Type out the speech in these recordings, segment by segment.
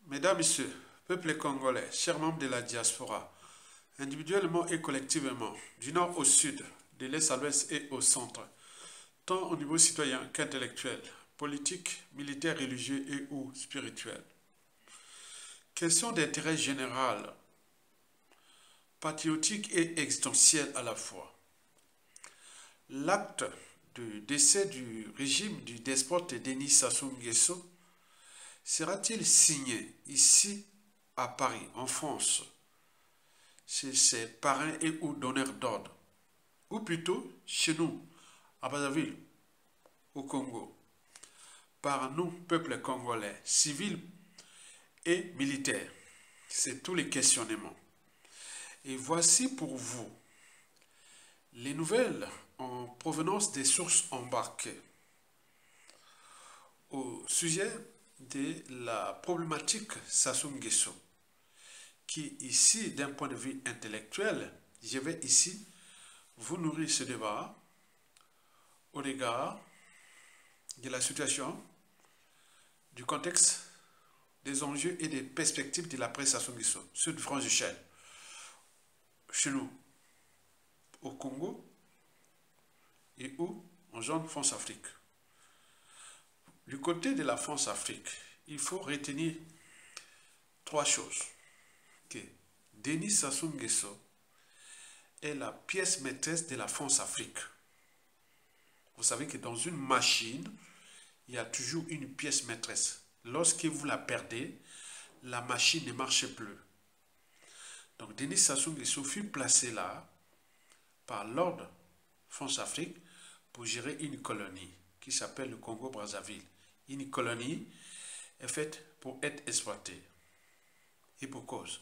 Mesdames, Messieurs, peuple congolais, chers membres de la diaspora, individuellement et collectivement, du nord au sud, de l'est à l'ouest et au centre, tant au niveau citoyen qu'intellectuel, politique, militaire, religieux et ou spirituel. Question d'intérêt général, patriotique et existentiel à la fois. L'acte de décès du régime du despote Denis Sassou Nguesso sera-t-il signé ici à Paris, en France, chez ses parrains et ou donneurs d'ordre, ou plutôt chez nous, à Brazzaville, au Congo, par nous, peuple congolais, civils et militaires? C'est tous les questionnements. Et voici pour vous les nouvelles en provenance des sources embarquées au sujet de la problématique Sassou Nguesso, qui ici, d'un point de vue intellectuel, je vais ici vous nourrir ce débat au regard de la situation, du contexte, des enjeux et des perspectives de l'après Sassou Nguesso sur différentes échelles. Chez nous, au Congo et où en zone France-Afrique. Du côté de la France-Afrique, il faut retenir trois choses. Que Denis Sassou Nguesso est la pièce maîtresse de la France-Afrique. Vous savez que dans une machine, il y a toujours une pièce maîtresse. Lorsque vous la perdez, la machine ne marche plus. Donc Denis Sassou Nguesso fut placé là par l'ordre France-Afrique pour gérer une colonie qui s'appelle le Congo-Brazzaville. Une colonie est faite pour être exploitée. Et pour cause.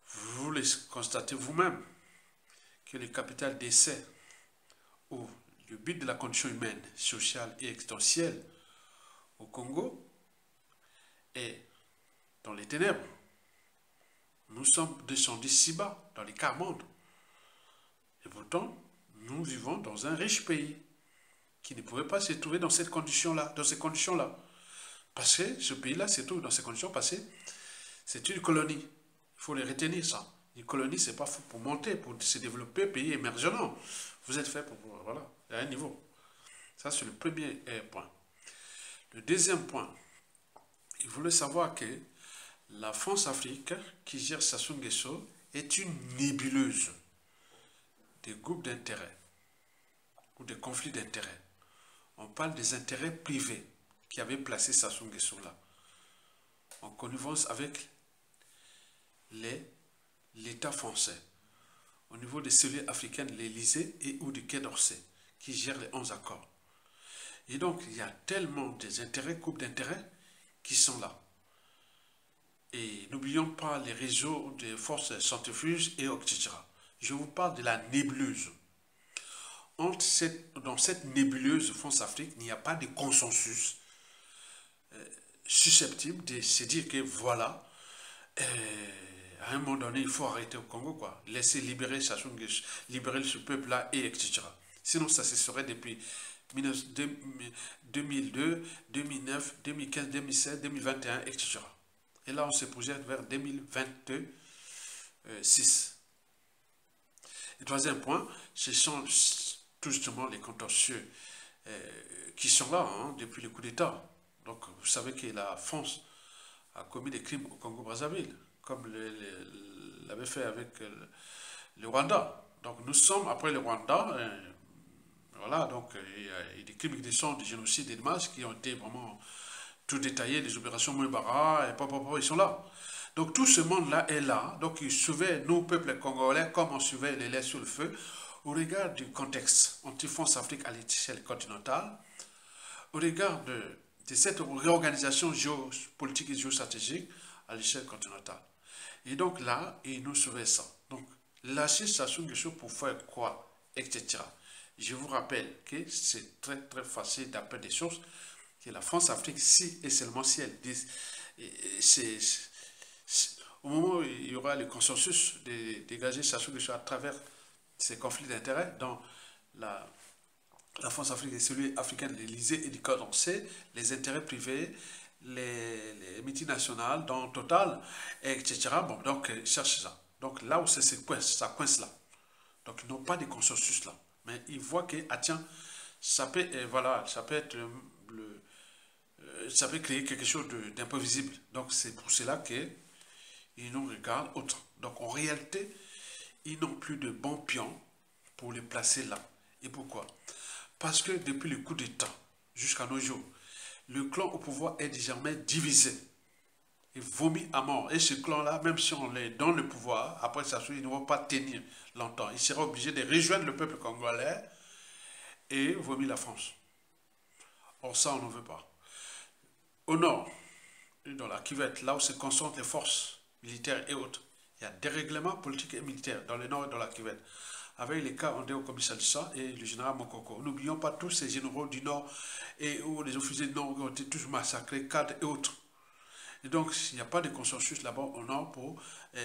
Vous le constatez vous-même que le capital d'essai ou le but de la condition humaine, sociale et existentielle au Congo est dans les ténèbres. Nous sommes descendus si bas dans les quarts mondes. Et pourtant, nous vivons dans un riche pays qui ne pouvait pas se trouver dans cette condition-là, dans ces conditions-là. Parce que ce pays-là se trouve dans ces conditions parce que c'est une colonie. Il faut les retenir, ça. Une colonie, ce n'est pas pour monter, pour se développer, pays émergent. Non. Vous êtes fait pour, voilà, à un niveau. Ça, c'est le premier point. Le deuxième point, il voulait savoir que la France-Afrique, qui gère Sassou Nguesso, est une nébuleuse des groupes d'intérêts ou des conflits d'intérêts. On parle des intérêts privés qui avaient placé Sassou Nguesso là, en connivence avec l'État français, au niveau des cellules africaines, l'Élysée et ou du Quai d'Orsay, qui gèrent les 11 accords. Et donc, il y a tellement des intérêts, groupes d'intérêts, qui sont là. Et n'oublions pas les réseaux des forces centrifuges et etc. Je vous parle de la nébuleuse. Dans cette nébuleuse France-Afrique, il n'y a pas de consensus susceptible de se dire que voilà, à un moment donné, il faut arrêter au Congo, quoi. Laisser libérer Sassou Nguesso, libérer ce peuple-là, et etc. Sinon, ça se serait depuis 2002, 2009, 2015, 2016, 2021, etc. Et là, on se projette vers 2026. Le troisième point, ce sont tout justement les contentieux qui sont là depuis le coup d'État. Donc, vous savez que la France a commis des crimes au Congo-Brazzaville, comme l'avait fait avec le Rwanda. Donc, nous sommes après le Rwanda. Voilà, donc il y a des crimes qui sont des génocides et des masses qui ont été vraiment tout détaillés, des opérations Mouébara, et ils sont là. Donc tout ce monde-là est là, donc il suivait nous, peuple congolais, comme on suivait les laits sur le feu, au regard du contexte anti-France-Afrique à l'échelle continentale, au regard de cette réorganisation géopolitique et géostratégique à l'échelle continentale. Et donc là, il nous suivait ça. Donc lâcher Sassou Nguesso pour faire quoi, etc. Je vous rappelle que c'est très très facile d'après des sources que la France-Afrique, si et seulement si elle dit, au moment où il y aura le consensus de dégager Sassou Nguesso à travers ces conflits d'intérêts dans la France-Afrique et celui africain de l'Élysée et du Quai d'Orsay, les intérêts privés, multinationales, dans Total, etc. Bon, donc, ils cherchent ça. Donc, là où ça coince là. Donc, ils n'ont pas de consensus là. Mais ils voient que, ah tiens, ça peut, voilà, ça peut être ça peut créer quelque chose d'imprévisible. Donc, c'est pour cela qu'ils nous regardent autant. Donc, en réalité, ils n'ont plus de bons pions pour les placer là. Et pourquoi? Parce que depuis le coup d'État jusqu'à nos jours, le clan au pouvoir est désormais divisé et vomi à mort. Et ce clan-là, même si on les donne le pouvoir, après ça, ils ne vont pas tenir longtemps. Ils seront obligés de rejoindre le peuple congolais et vomir la France. Or, ça, on ne veut pas. Au nord, dans la Kivette, là où se concentrent les forces militaires et autres, il y a des règlements politiques et militaires dans le nord et dans la Kivette. Avec les cas André au commissaire et le général Mokoko. N'oublions pas tous ces généraux du Nord et où les officiers du Nord ont été tous massacrés, cadres et autres. Et donc, il n'y a pas de consensus là-bas au Nord pour,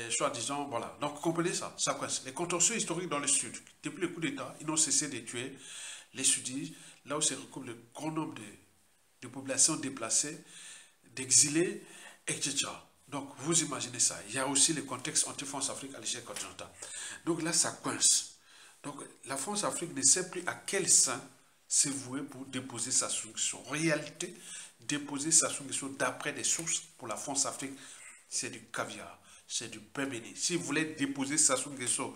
soi-disant, voilà. Donc, comprenez ça, ça coince. Les contentieux historiques dans le Sud, depuis le coup d'État, ils n'ont cessé de tuer les Sudis, là où se recouvrent le grand nombre de populations déplacées, d'exilés, etc. Donc, vous imaginez ça. Il y a aussi le contexte anti-France-Afrique à l'échelle continentale. Donc là, ça coince. Donc, la France-Afrique ne sait plus à quel sein se vouer pour déposer sa soumission. En réalité, déposer sa soumission d'après des sources pour la France-Afrique, c'est du caviar, c'est du pain béni. Si vous voulez déposer sa soumission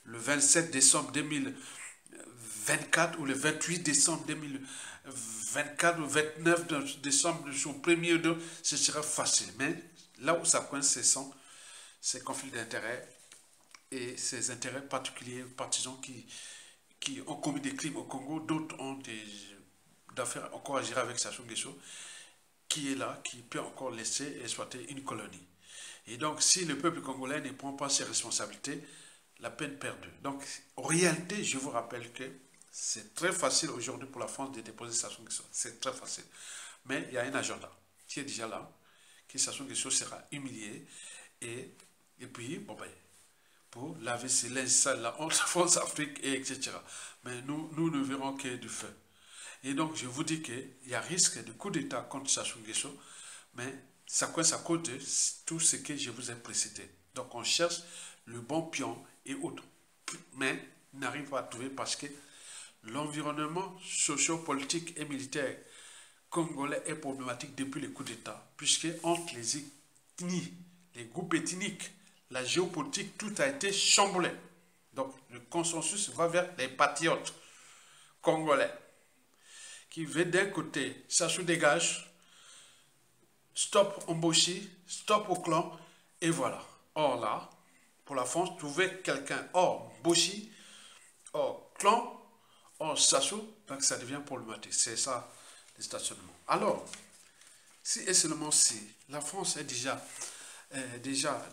le 27 décembre 2024 ou le 28 décembre 2024 ou 29 décembre, son premier, ce sera facile. Mais là où ça coince, ce sont ces conflits d'intérêts et ces intérêts particuliers, partisans qui ont commis des crimes au Congo, d'autres ont des affaires encore à gérer avec Sassou Nguesso, qui est là, qui peut encore laisser exploiter une colonie. Et donc, si le peuple congolais ne prend pas ses responsabilités, la peine perdue. Donc, en réalité, je vous rappelle que c'est très facile aujourd'hui pour la France de déposer Sassou Nguesso. C'est très facile. Mais il y a un agenda qui est déjà là, que Sassou Nguesso sera humilié et puis, bon ben, pour laver ses linges sales là, entre France, Afrique, et etc. Mais nous ne verrons que du feu. Et donc, je vous dis qu'il y a risque de coup d'État contre Sassou Nguesso, mais ça coince à cause de tout ce que je vous ai précédé. Donc, on cherche le bon pion et autres. Mais n'arrive pas à trouver parce que l'environnement socio-politique et militaire congolais est problématique depuis le coup d'État, puisque entre les ethnies, les groupes ethniques, la géopolitique, tout a été chamboulé. Donc, le consensus va vers les patriotes congolais qui veulent d'un côté, Sassou dégage, stop Omboshi, stop au clan, et voilà. Or là, pour la France, trouver quelqu'un hors Mboshi, hors clan, hors Sassou, donc ça devient problématique. C'est ça, le stationnement. Alors, si et seulement si la France est déjà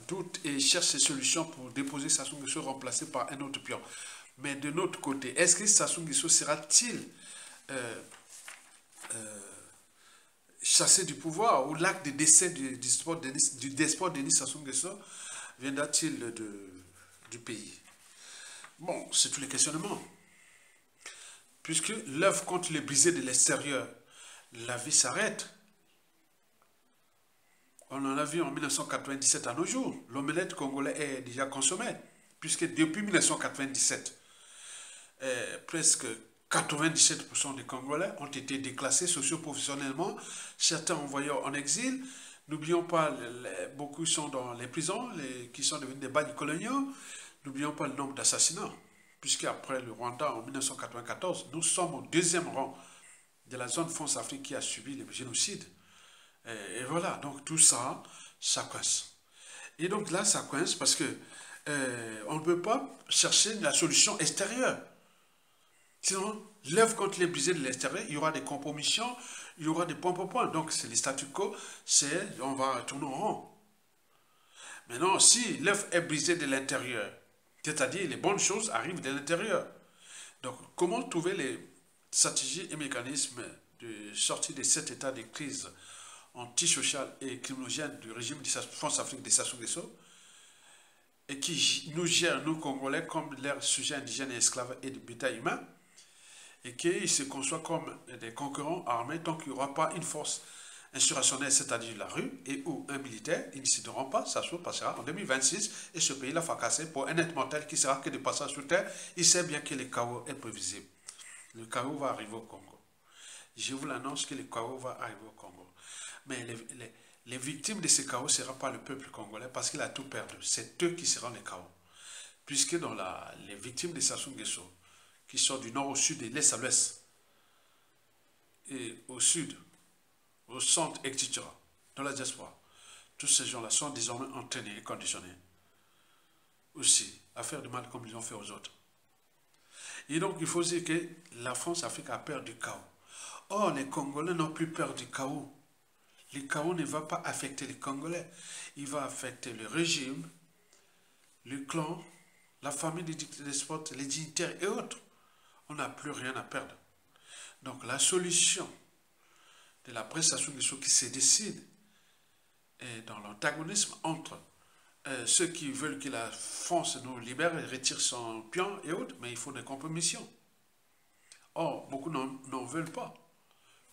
doute et cherche ses solutions pour déposer Sassou Nguesso remplacé par un autre pion. Mais de notre côté, est-ce que Sassou Nguesso sera-t-il chassé du pouvoir ou l'acte de décès du despote Denis Sassou Nguesso viendra-t-il du pays? Bon, c'est tous les questionnements. Puisque l'œuvre contre les brisés de l'extérieur, la vie s'arrête. On en a vu en 1997 à nos jours. L'omelette congolais est déjà consommée. Puisque depuis 1997, presque 97% des Congolais ont été déclassés socio-professionnellement. Certains envoyés en exil. N'oublions pas, beaucoup sont dans les prisons, qui sont devenus des bagnes coloniaux. N'oublions pas le nombre d'assassinats. Puisqu'après le Rwanda en 1994, nous sommes au deuxième rang de la zone France-Afrique qui a subi le génocide. Et voilà, donc tout ça, ça coince. Et donc là, ça coince parce que on ne peut pas chercher la solution extérieure. Sinon, l'œuvre contre les brisés de l'extérieur, il y aura des compromissions, il y aura des points. Donc, c'est les statu quo, on va tourner en rond. Maintenant, si l'œuvre est brisée de l'intérieur, c'est-à-dire les bonnes choses arrivent de l'intérieur. Donc, comment trouver les stratégies et mécanismes de sortie de cet état de crise antisociale et criminogène du régime de France-Afrique de Sassou Nguesso et qui nous gère, nous Congolais, comme leurs sujets indigènes et esclaves et de bétail humain, et qu'ils se conçoivent comme des concurrents armés tant qu'il n'y aura pas une force insurrectionnelle, c'est-à-dire la rue, et où un militaire, ils ne décideront pas, ça se passera en 2026, et ce pays-là fracassé pour un être mortel qui sera que de passage sur terre. Il sait bien que le chaos est prévisible. Le chaos va arriver au Congo. Je vous l'annonce que le chaos va arriver au Congo. Mais les victimes de ce chaos ne seront pas le peuple congolais parce qu'il a tout perdu. C'est eux qui seront les chaos. Puisque dans les victimes de Sassou Nguesso, qui sont du nord au sud et de l'est à l'ouest, et au sud, au centre, etc., dans la diaspora, tous ces gens-là sont désormais entraînés et conditionnés aussi à faire du mal comme ils ont fait aux autres. Et donc, il faut dire que la France-Afrique a peur du chaos. Or, les Congolais n'ont plus peur du chaos. Le chaos ne va pas affecter les Congolais. Il va affecter le régime, le clan, la famille des despotes, les dignitaires et autres. On n'a plus rien à perdre. Donc, la solution de la prestation de ceux qui se décident est dans l'antagonisme entre ceux qui veulent que la France nous libère et retire son pion et autres, mais il faut des compromissions. Or, beaucoup n'en veulent pas.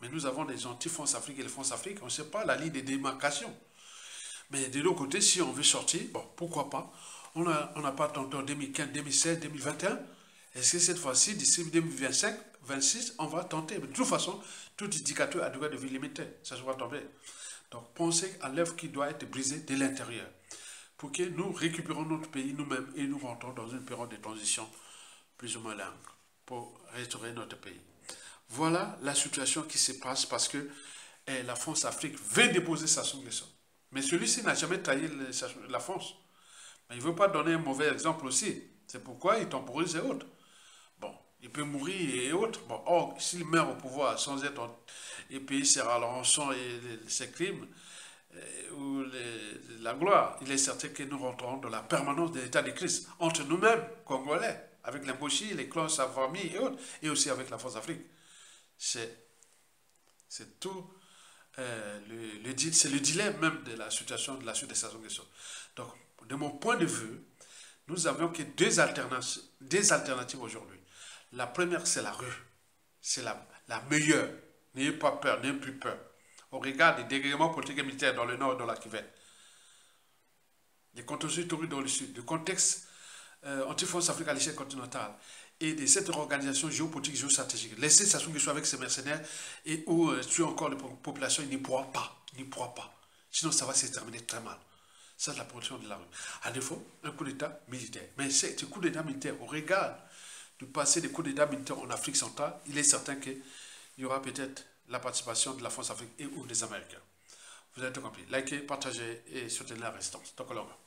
Mais nous avons des anti-France-Afrique et les France-Afrique, on ne sait pas la ligne de démarcation. Mais de l'autre côté, si on veut sortir, bon, pourquoi pas. On n'a pas tenté en 2015, 2016, 2021. Est-ce que cette fois-ci, d'ici 2025, 2026, on va tenter? Mais de toute façon, tout indicateur a durée de vie limitée. Ça se va tomber. Donc, pensez à l'œuvre qui doit être brisée de l'intérieur. Pour que nous récupérons notre pays nous-mêmes et nous rentrons dans une période de transition plus ou moins longue pour restaurer notre pays. Voilà la situation qui se passe parce que la France-Afrique veut déposer Sassou Nguesso. Mais celui-ci n'a jamais trahi la France. Mais il ne veut pas donner un mauvais exemple aussi. C'est pourquoi il temporise et autres. Bon, il peut mourir et autres. Bon, or, s'il meurt au pouvoir sans être et payer ses rançons et ses crimes, ou la gloire, il est certain que nous rentrons dans la permanence de l'état de crise entre nous-mêmes, Congolais, avec l'Imbochi, les clans, sa famille et autres, et aussi avec la France-Afrique. C'est tout, c'est le dilemme même de la situation de la suite de Sassou Nguesso. Donc, de mon point de vue, nous avions que deux alternatives aujourd'hui. La première, c'est la rue. C'est la meilleure. N'ayez pas peur, n'ayez plus peur. Au regard des dégréments politiques et militaires dans le nord et dans la Kivu, des contentieux historiques dans le sud, du contexte anti-France Afrique à l'échelle continentale, et de cette organisation géopolitique, géostratégique. Laissez Sassou Nguesso avec ses mercenaires et où tuer encore les populations, il n'y pourra pas. Il n'y pourra pas. Sinon, ça va se terminer très mal. Ça, c'est la protection de la rue. À défaut, un coup d'État militaire. Mais ce coup d'État militaire, au regard du passé des coups d'État militaires en Afrique centrale, il est certain qu'il y aura peut-être la participation de la France-Afrique et ou des Américains. Vous avez tout compris. Likez, partagez et soutenez la résistance. Donc, alors.